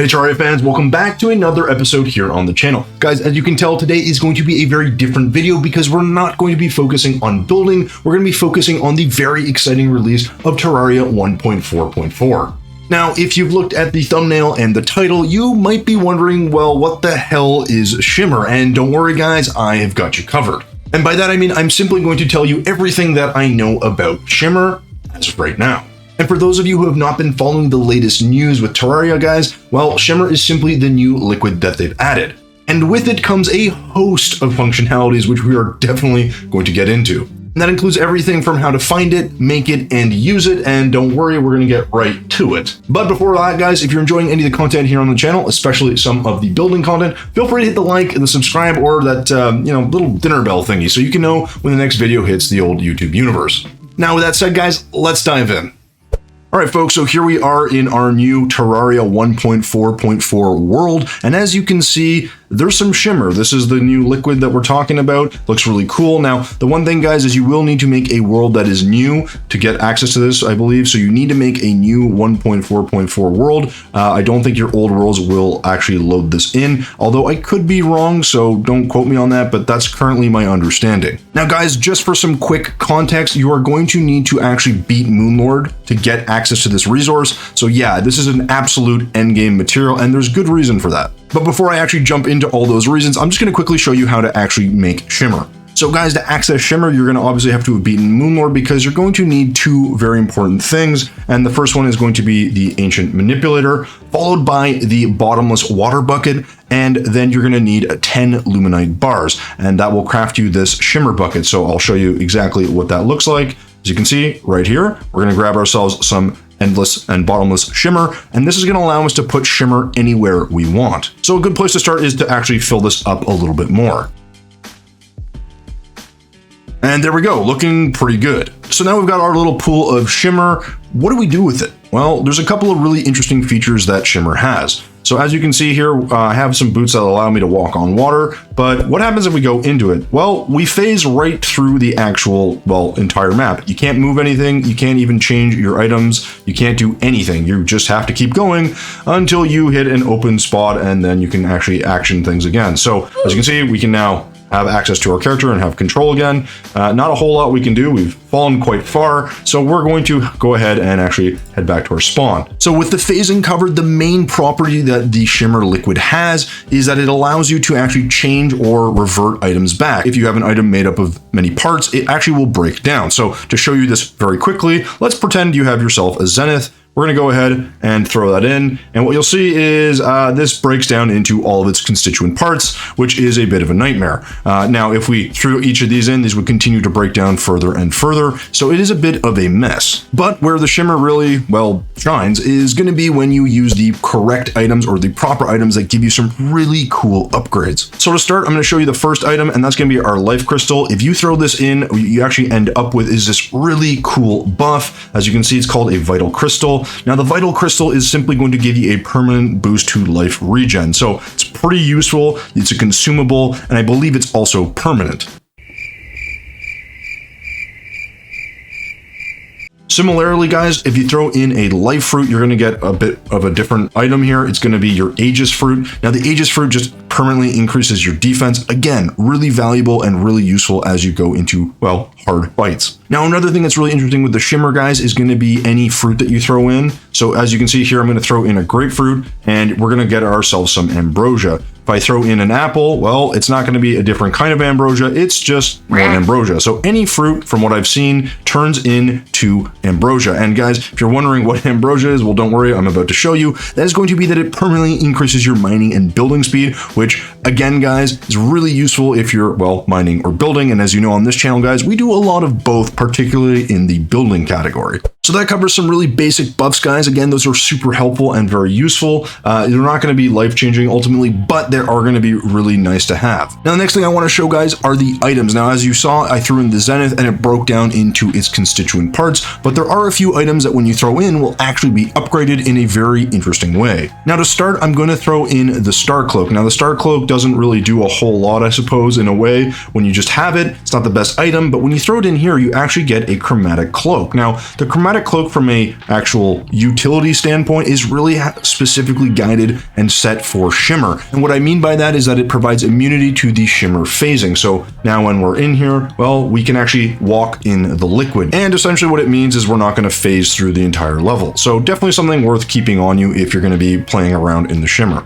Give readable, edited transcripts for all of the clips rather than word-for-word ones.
Hey Terraria fans, welcome back to another episode here on the channel. Guys, as you can tell, today is going to be a very different video because we're not going to be focusing on building, we're going to be focusing on the very exciting release of Terraria 1.4.4. Now, if you've looked at the thumbnail and the title, you might be wondering, well, what the hell is Shimmer? And don't worry guys, I have got you covered. And by that I mean I'm simply going to tell you everything that I know about Shimmer as of right now. And for those of you who have not been following the latest news with Terraria, guys, well, Shimmer is simply the new liquid that they've added. And with it comes a host of functionalities which we are definitely going to get into. And that includes everything from how to find it, make it, and use it, and don't worry, we're going to get right to it. But before that, guys, if you're enjoying any of the content here on the channel, especially some of the building content, feel free to hit the like, the subscribe, or that, little dinner bell thingy so you can know when the next video hits the old YouTube universe. Now, with that said, guys, let's dive in. Alright folks, so here we are in our new Terraria 1.4.4 world, and as you can see, there's some shimmer. This is the new liquid that we're talking about. Looks really cool. Now, the one thing, guys, is you will need to make a world that is new to get access to this, I believe, so you need to make a new 1.4.4 world. I don't think your old worlds will actually load this in, although I could be wrong, so don't quote me on that, but that's currently my understanding. Now, guys, just for some quick context, you are going to need to actually beat Moonlord to get access to this resource. So yeah, this is an absolute endgame material, and there's good reason for that. But before I actually jump into all those reasons, I'm just going to quickly show you how to actually make Shimmer. So guys, to access Shimmer, you're going to obviously have to have beaten Moonlord because you're going to need two very important things. And the first one is going to be the Ancient Manipulator, followed by the Bottomless Water Bucket, and then you're going to need 10 Luminite bars, and that will craft you this Shimmer bucket. So I'll show you exactly what that looks like. As you can see right here, we're going to grab ourselves some endless and bottomless shimmer, and this is going to allow us to put shimmer anywhere we want. So a good place to start is to actually fill this up a little bit more. And there we go, looking pretty good. So now we've got our little pool of shimmer. What do we do with it? Well, there's a couple of really interesting features that Shimmer has. So as you can see here, I have some boots that allow me to walk on water, but what happens if we go into it? Well, we phase right through the actual, entire map. You can't move anything, you can't even change your items, you can't do anything. You just have to keep going until you hit an open spot, and then you can actually action things again. So as you can see, we can now have access to our character and have control again. Not a whole lot we can do. We've fallen quite far, so we're going to go ahead and actually head back to our spawn. So with the phasing covered, the main property that the Shimmer liquid has is that it allows you to actually change or revert items back. If you have an item made up of many parts, it actually will break down. So to show you this very quickly, let's pretend you have yourself a Zenith. We're going to go ahead and throw that in, and what you'll see is this breaks down into all of its constituent parts, which is a bit of a nightmare. Now, if we threw each of these in, these would continue to break down further and further, so it is a bit of a mess. But where the Shimmer really, shines is going to be when you use the correct items or the proper items that give you some really cool upgrades. So to start, I'm going to show you the first item, and that's going to be our Life Crystal. If you throw this in, what you actually end up with is this really cool buff. As you can see, it's called a Vital Crystal. Now, the Vital Crystal is simply going to give you a permanent boost to life regen. So it's pretty useful, it's a consumable, and I believe it's also permanent. Similarly, guys, if you throw in a life fruit, you're going to get a bit of a different item here. It's going to be your Aegis fruit. Now, the Aegis fruit just permanently increases your defense. Again, really valuable and really useful as you go into, hard fights. Now, another thing that's really interesting with the Shimmer, guys, is going to be any fruit that you throw in. So as you can see here, I'm going to throw in a grapefruit, and we're going to get ourselves some ambrosia. If I throw in an apple, well, it's not going to be a different kind of ambrosia, it's just more ambrosia. So any fruit, from what I've seen, turns into ambrosia. And guys, if you're wondering what ambrosia is, well, don't worry, I'm about to show you. That is going to be that it permanently increases your mining and building speed, which, again, guys, is really useful if you're, mining or building. And as you know on this channel, guys, we do a lot of both, particularly in the building category. So that covers some really basic buffs, guys. Again, those are super helpful and very useful. They're not going to be life-changing ultimately, but they are going to be really nice to have. Now, the next thing I want to show, guys, are the items. Now, as you saw, I threw in the Zenith and it broke down into its constituent parts, but there are a few items that when you throw in will actually be upgraded in a very interesting way. Now, to start, I'm going to throw in the Star Cloak. Now, the Star Star Cloak doesn't really do a whole lot, I suppose, in a way. When you just have it, it's not the best item, but when you throw it in here, you actually get a chromatic cloak. Now, the chromatic cloak from a actual utility standpoint is really specifically guided and set for Shimmer. And what I mean by that is that it provides immunity to the Shimmer phasing. So now when we're in here, well, we can actually walk in the liquid. And essentially what it means is we're not going to phase through the entire level. So definitely something worth keeping on you if you're going to be playing around in the Shimmer.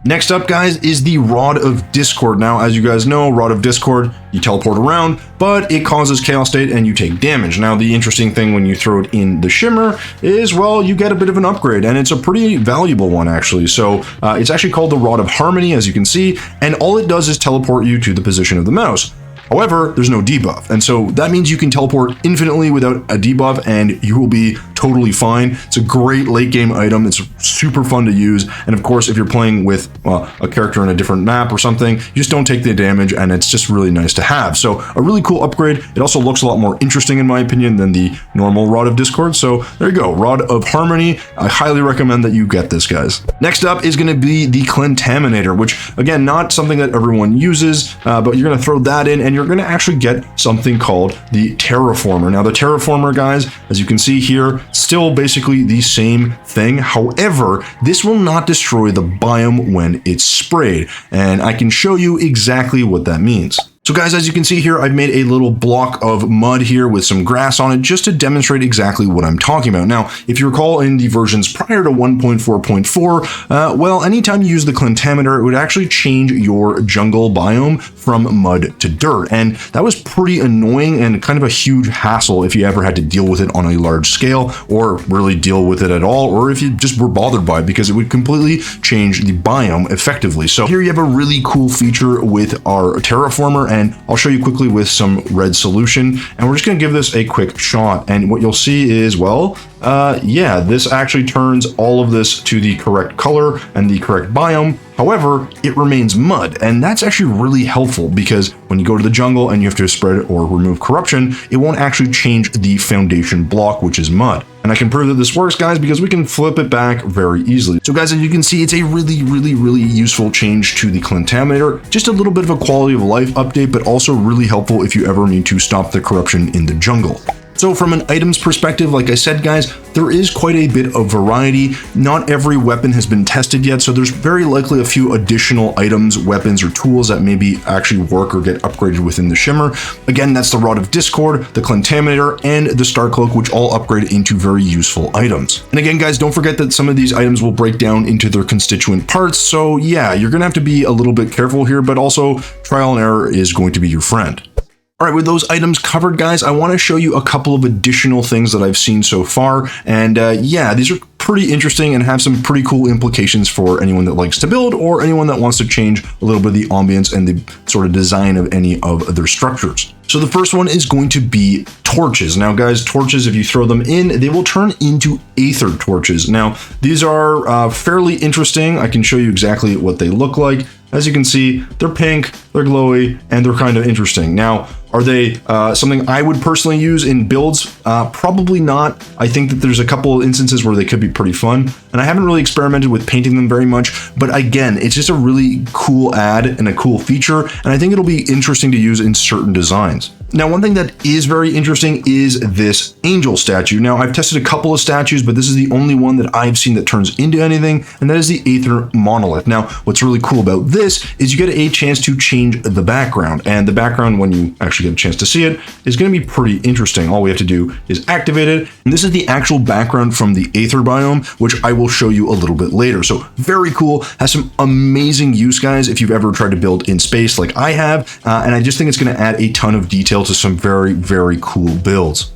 Next up, guys, is the Rod of Discord. Now, as you guys know, Rod of Discord, you teleport around, but it causes Chaos State and you take damage. Now, the interesting thing when you throw it in the Shimmer is, well, you get a bit of an upgrade, and it's a pretty valuable one, actually. So it's actually called the Rod of Harmony, as you can see, and all it does is teleport you to the position of the mouse. However, there's no debuff, and so that means you can teleport infinitely without a debuff, and you will be totally fine. It's a great late game item. It's super fun to use, and of course, if you're playing with a character in a different map or something, you just don't take the damage, and it's just really nice to have. So a really cool upgrade. It also looks a lot more interesting, in my opinion, than the normal Rod of Discord. So there you go, Rod of Harmony. I highly recommend that you get this, guys. Next up is going to be the Contaminator, which again, not something that everyone uses, but you're going to throw that in, and you're going to actually get something called the Terraformer. Now, the Terraformer, guys, as you can see here, still basically the same thing. However, this will not destroy the biome when it's sprayed, and I can show you exactly what that means. So guys, as you can see here, I've made a little block of mud here with some grass on it just to demonstrate exactly what I'm talking about. Now, if you recall in the versions prior to 1.4.4, well, anytime you use the Contaminator, it would actually change your jungle biome from mud to dirt. And that was pretty annoying and kind of a huge hassle if you ever had to deal with it on a large scale, or really deal with it at all, or if you just were bothered by it, because it would completely change the biome effectively. So here you have a really cool feature with our Terraformer, and I'll show you quickly with some red solution, and we're just going to give this a quick shot, and what you'll see is, well, yeah, this actually turns all of this to the correct color and the correct biome. However, it remains mud, and that's actually really helpful because when you go to the jungle and you have to spread or remove corruption, it won't actually change the foundation block, which is mud. And I can prove that this works, guys, because we can flip it back very easily. So guys, as you can see, it's a really useful change to the Contaminator. Just a little bit of a quality of life update, but also really helpful if you ever need to stop the corruption in the jungle. So from an items perspective, like I said, guys, there is quite a bit of variety. Not every weapon has been tested yet, so there's very likely a few additional items, weapons, or tools that maybe actually work or get upgraded within the Shimmer. Again, that's the Rod of Discord, the Contaminator, and the Star Cloak, which all upgrade into very useful items. And again, guys, don't forget that some of these items will break down into their constituent parts, so yeah, you're gonna have to be a little bit careful here, but also trial and error is going to be your friend. All right, with those items covered, guys, I want to show you a couple of additional things that I've seen so far. And yeah, these are pretty interesting and have some pretty cool implications for anyone that likes to build or anyone that wants to change a little bit of the ambience and the sort of design of any of their structures. So the first one is going to be torches. Now, guys, torches, if you throw them in, they will turn into Aether torches. Now, these are fairly interesting. I can show you exactly what they look like. As you can see, they're pink, they're glowy, and they're kind of interesting. Now, are they something I would personally use in builds? Probably not. I think that there's a couple of instances where they could be pretty fun, and I haven't really experimented with painting them very much, but again, it's just a really cool add and a cool feature, and I think it'll be interesting to use in certain designs. Now, one thing that is very interesting is this angel statue. Now, I've tested a couple of statues, but this is the only one that I've seen that turns into anything, and that is the Aether monolith. Now, what's really cool about this is you get a chance to change the background, and the background, when you actually get a chance to see it, is going to be pretty interesting. All we have to do is activate it, and this is the actual background from the Aether biome, which I will show you a little bit later. So very cool, has some amazing use, guys, if you've ever tried to build in space like I have, and I just think it's going to add a ton of detail to some very cool builds.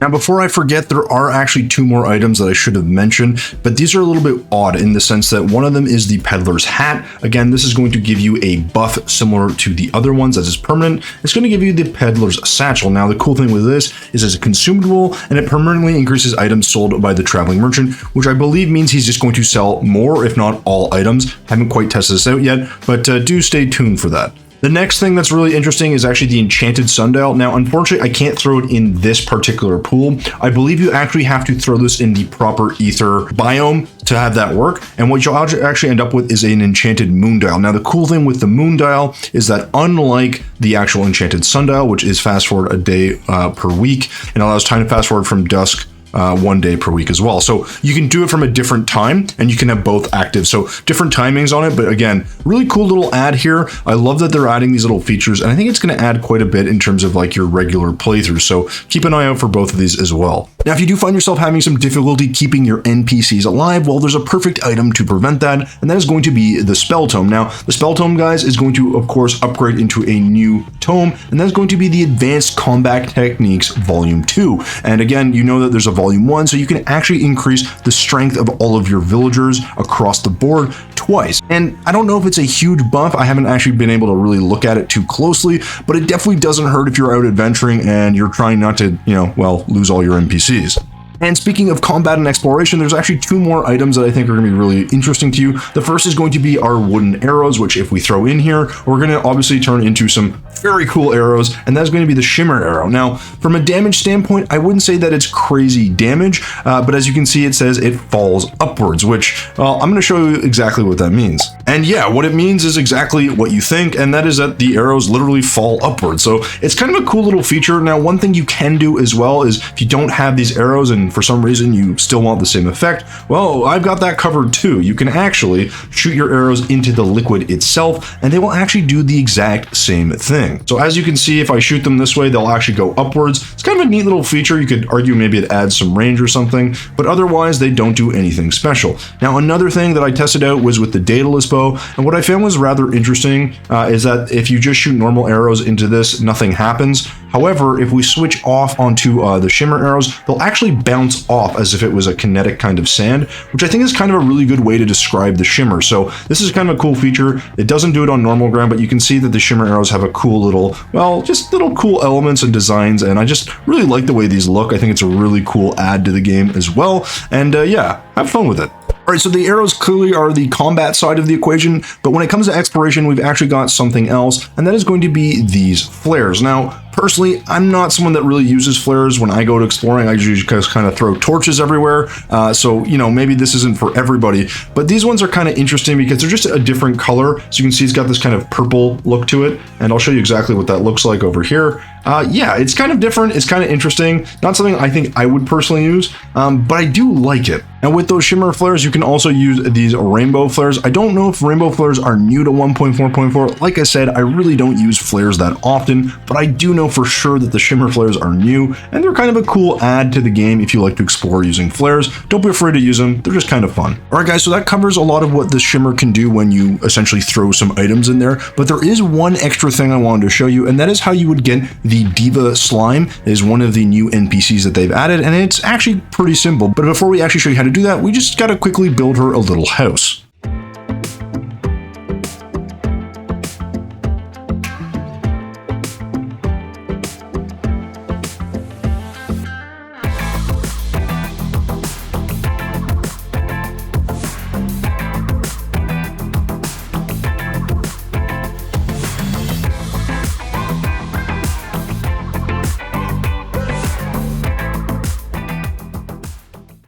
Now, before I forget, there are actually two more items that I should have mentioned, but these are a little bit odd in the sense that one of them is the Peddler's Hat. Again, this is going to give you a buff similar to the other ones as is permanent. It's going to give you the Peddler's Satchel. Now, the cool thing with this is it's a consumable, and it permanently increases items sold by the Traveling Merchant, which I believe means he's just going to sell more, if not all items. Haven't quite tested this out yet, but do stay tuned for that. The next thing that's really interesting is actually the enchanted sundial. Now, unfortunately, I can't throw it in this particular pool. I believe you actually have to throw this in the proper Aether biome to have that work. And what you'll actually end up with is an enchanted moon dial. Now, the cool thing with the moon dial is that unlike the actual enchanted sundial, which is fast forward a day per week and allows time to fast forward from dusk 1 day per week as well. So you can do it from a different time and you can have both active. So different timings on it. But again, really cool little ad here. I love that they're adding these little features and I think it's going to add quite a bit in terms of like your regular playthrough. So keep an eye out for both of these as well. Now, if you do find yourself having some difficulty keeping your NPCs alive, well, there's a perfect item to prevent that. And that is going to be the spell tome. Now, the spell tome, guys, is going to, of course, upgrade into a new tome. And that's going to be the Advanced Combat Techniques Volume 2. And again, you know that there's a Volume 1, so you can actually increase the strength of all of your villagers across the board twice. And I don't know if it's a huge buff. I haven't actually been able to really look at it too closely, but it definitely doesn't hurt if you're out adventuring and you're trying not to, well, lose all your NPCs. And speaking of combat and exploration, there's actually 2 more items that I think are going to be really interesting to you. The first is going to be our wooden arrows, which if we throw in here, we're going to obviously turn into some very cool arrows, and that's going to be the Shimmer arrow. Now, from a damage standpoint, I wouldn't say that it's crazy damage, but as you can see, it says it falls upwards, which, well, I'm going to show you exactly what that means. And yeah, what it means is exactly what you think, and that is that the arrows literally fall upwards. So it's kind of a cool little feature. Now, one thing you can do as well is if you don't have these arrows and for some reason you still want the same effect, well, I've got that covered too. You can actually shoot your arrows into the liquid itself, and they will actually do the exact same thing. So as you can see, if I shoot them this way, they'll actually go upwards. It's kind of a neat little feature. You could argue maybe it adds some range or something, but otherwise they don't do anything special. Now, another thing that I tested out was with the Daedalus bow, and what I found was rather interesting is that if you just shoot normal arrows into this, nothing happens. However, if we switch off onto the Shimmer arrows, they'll actually bounce off as if it was a kinetic kind of sand, which I think is kind of a really good way to describe the Shimmer. So this is kind of a cool feature. It doesn't do it on normal ground, but you can see that the Shimmer arrows have a cool little, well, just little cool elements and designs, and I just really like the way these look. I think it's a really cool add to the game as well, and yeah, have fun with it. All right, so the arrows clearly are the combat side of the equation, but when it comes to exploration, we've actually got something else, and that is going to be these flares. Now, personally, I'm not someone that really uses flares when I go to exploring. I usually just kind of throw torches everywhere. So, maybe this isn't for everybody, but these ones are kind of interesting because they're just a different color. So you can see it's got this kind of purple look to it, and I'll show you exactly what that looks like over here. Yeah, it's kind of different. It's kind of interesting. Not something I think I would personally use, but I do like it. Now with those Shimmer flares, you can also use these rainbow flares. I don't know if rainbow flares are new to 1.4.4. Like I said, I really don't use flares that often, but I do know for sure that the Shimmer flares are new, and they're kind of a cool add to the game if you like to explore using flares. Don't be afraid to use them. They're just kind of fun. All right, guys, so that covers a lot of what the Shimmer can do when you essentially throw some items in there, but there is one extra thing I wanted to show you, and that is how you would get the Diva slime. It is one of the new NPCs that they've added, and it's actually pretty simple. But before we actually show you how to do that, we just gotta quickly build her a little house.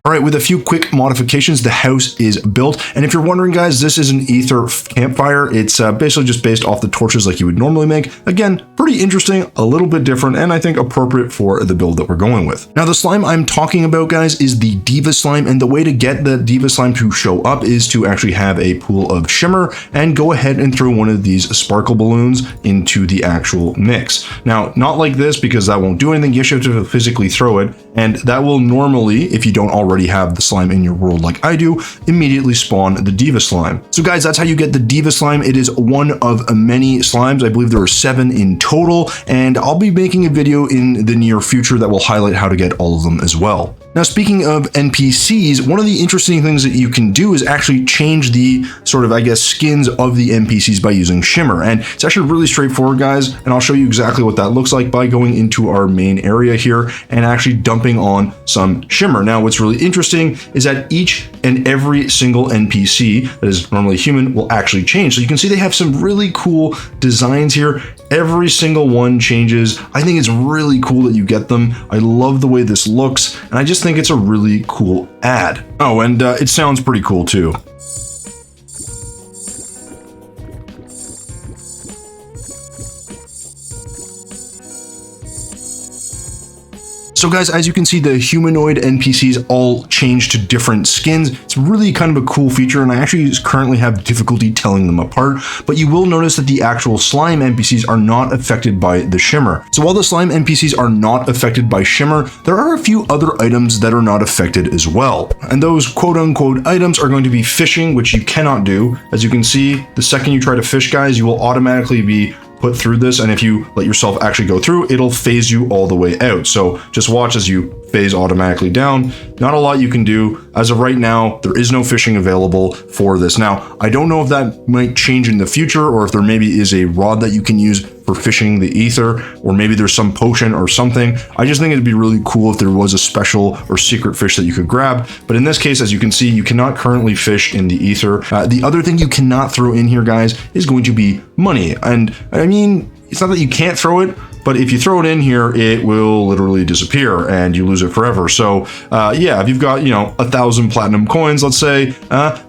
All right, with a few quick modifications, the house is built. And if you're wondering, guys, this is an Aether campfire. It's basically just based off the torches like you would normally make. Again, pretty interesting, a little bit different, and I think appropriate for the build that we're going with. Now, the slime I'm talking about, guys, is the Diva slime. And the way to get the Diva slime to show up is to actually have a pool of Shimmer and go ahead and throw one of these sparkle balloons into the actual mix. Now, not like this, because that won't do anything. You have to physically throw it. And that will normally, if you don't already have the slime in your world like I do, immediately spawn the Diva slime. So guys, that's how you get the Diva slime. It is one of many slimes. I believe there are 7 in total, and I'll be making a video in the near future that will highlight how to get all of them as well. Now, speaking of NPCs, one of the interesting things that you can do is actually change the sort of, I guess, skins of the NPCs by using Shimmer. And it's actually really straightforward, guys. And I'll show you exactly what that looks like by going into our main area here and actually dumping on some Shimmer. Now, what's really interesting is that each and every single NPC that is normally human will actually change. So you can see they have some really cool designs here. Every single one changes. I think it's really cool that you get them. I love the way this looks, and I just think it's a really cool ad. Oh, and it sounds pretty cool too. So guys, as you can see, the humanoid NPCs all change to different skins. It's really kind of a cool feature, and I actually currently have difficulty telling them apart, but you will notice that the actual slime NPCs are not affected by the Shimmer. So while the slime NPCs are not affected by Shimmer, there are a few other items that are not affected as well. And those quote-unquote items are going to be fishing, which you cannot do. As you can see, the second you try to fish, guys, you will automatically be put through this, and if you let yourself actually go through, it'll phase you all the way out. So just watch as you phase automatically down. Not a lot you can do. As of right now, there is no fishing available for this. Now, I don't know if that might change in the future, or if there maybe is a rod that you can use for fishing the Aether, or maybe there's some potion or something. I just think it'd be really cool if there was a special or secret fish that you could grab. But in this case, as you can see, you cannot currently fish in the Aether. The other thing you cannot throw in here, guys, is going to be money. And I mean, it's not that you can't throw it, but if you throw it in here, it will literally disappear and you lose it forever. So yeah, if you've got, 1,000 platinum coins, let's say,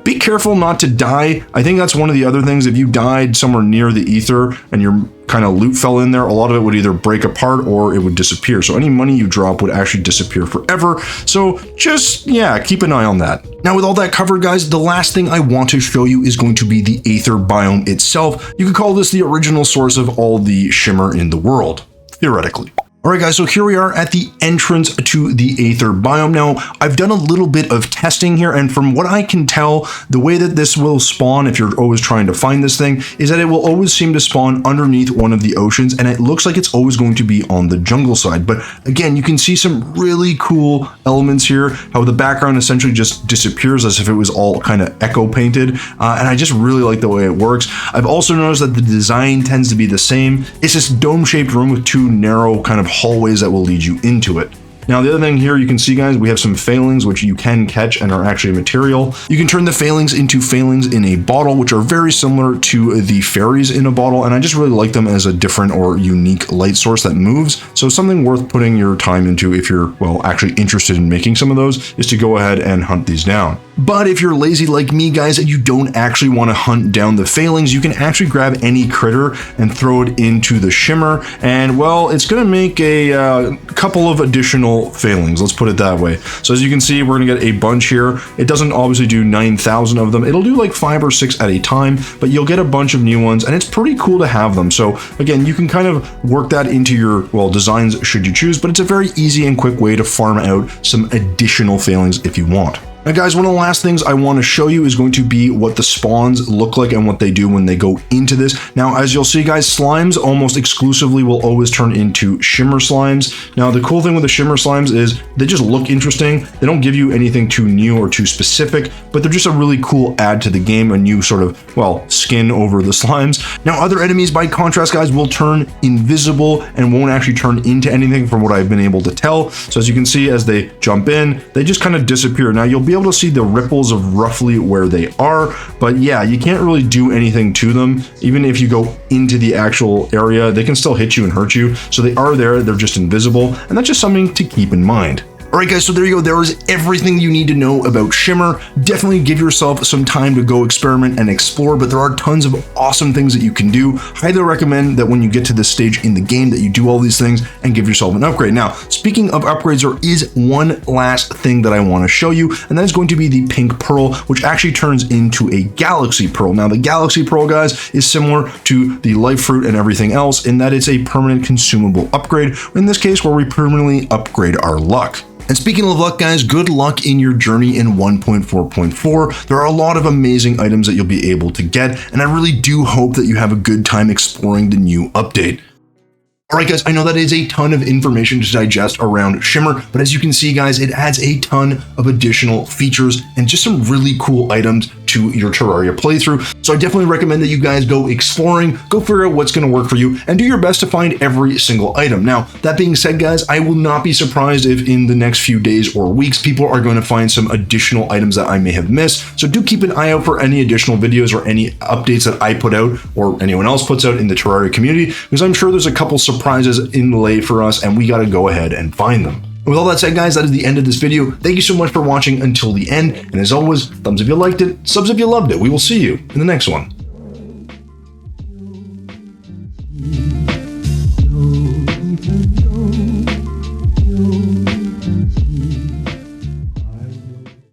be careful not to die. I think that's one of the other things. If you died somewhere near the Aether and your kind of loot fell in there, a lot of it would either break apart or it would disappear. So any money you drop would actually disappear forever. So just, yeah, keep an eye on that. Now, with all that covered, guys, the last thing I want to show you is going to be the Aether biome itself. You could call this the original source of all the Shimmer in the world, theoretically. All right, guys, so here we are at the entrance to the Aether biome. Now, I've done a little bit of testing here, and from what I can tell, the way that this will spawn, if you're always trying to find this thing, is that it will always seem to spawn underneath one of the oceans, and it looks like it's always going to be on the jungle side. But again, you can see some really cool elements here, how the background essentially just disappears as if it was all kind of echo painted, and I just really like the way it works. I've also noticed that the design tends to be the same. It's this dome-shaped room with two narrow kind of hallways that will lead you into it. Now, the other thing here you can see, guys, we have some failings which you can catch and are actually material. You can turn the failings into failings in a bottle, which are very similar to the fairies in a bottle, and I just really like them as a different or unique light source that moves. So something worth putting your time into if you're, well, actually interested in making some of those, is to go ahead and hunt these down. But if you're lazy like me, guys, and you don't actually want to hunt down the failings, you can actually grab any critter and throw it into the Shimmer, and, well, it's going to make a couple of additional failings, let's put it that way. So as you can see, we're going to get a bunch here. It doesn't obviously do 9,000 of them. It'll do like 5 or 6 at a time, but you'll get a bunch of new ones, and it's pretty cool to have them. So again, you can kind of work that into your, well, designs should you choose, but it's a very easy and quick way to farm out some additional failings if you want. Now, guys, one of the last things I want to show you is going to be what the spawns look like and what they do when they go into this. Now, as you'll see, guys, slimes almost exclusively will always turn into Shimmer slimes. Now, the cool thing with the Shimmer slimes is they just look interesting. They don't give you anything too new or too specific, but they're just a really cool add to the game, a new sort of, well, skin over the slimes. Now, other enemies, by contrast, guys, will turn invisible and won't actually turn into anything from what I've been able to tell. So as you can see, as they jump in, they just kind of disappear. Now, you'll be able to see the ripples of roughly where they are, but yeah, you can't really do anything to them. Even if you go into the actual area, they can still hit you and hurt you. So they are there, they're just invisible, and that's just something to keep in mind. Alright, guys, so there you go. There is everything you need to know about Shimmer. Definitely give yourself some time to go experiment and explore, but there are tons of awesome things that you can do. Highly recommend that when you get to this stage in the game that you do all these things and give yourself an upgrade. Now, speaking of upgrades, there is one last thing that I want to show you, and that is going to be the pink pearl, which actually turns into a galaxy pearl. Now, the galaxy pearl, guys, is similar to the life fruit and everything else in that it's a permanent consumable upgrade, in this case where we permanently upgrade our luck. And speaking of luck, guys, good luck in your journey in 1.4.4. There are a lot of amazing items that you'll be able to get, and I really do hope that you have a good time exploring the new update. Alright, guys, I know that is a ton of information to digest around Shimmer, but as you can see, guys, it adds a ton of additional features and just some really cool items to your Terraria playthrough. So I definitely recommend that you guys go exploring, go figure out what's going to work for you, and do your best to find every single item. Now, that being said, guys, I will not be surprised if in the next few days or weeks, people are going to find some additional items that I may have missed. So do keep an eye out for any additional videos or any updates that I put out or anyone else puts out in the Terraria community, because I'm sure there's a couple surprises in lay for us, and we got to go ahead and find them. With all that said, guys, that is the end of this video. Thank you so much for watching until the end. And as always, thumbs if you liked it, subs if you loved it. We will see you in the next one.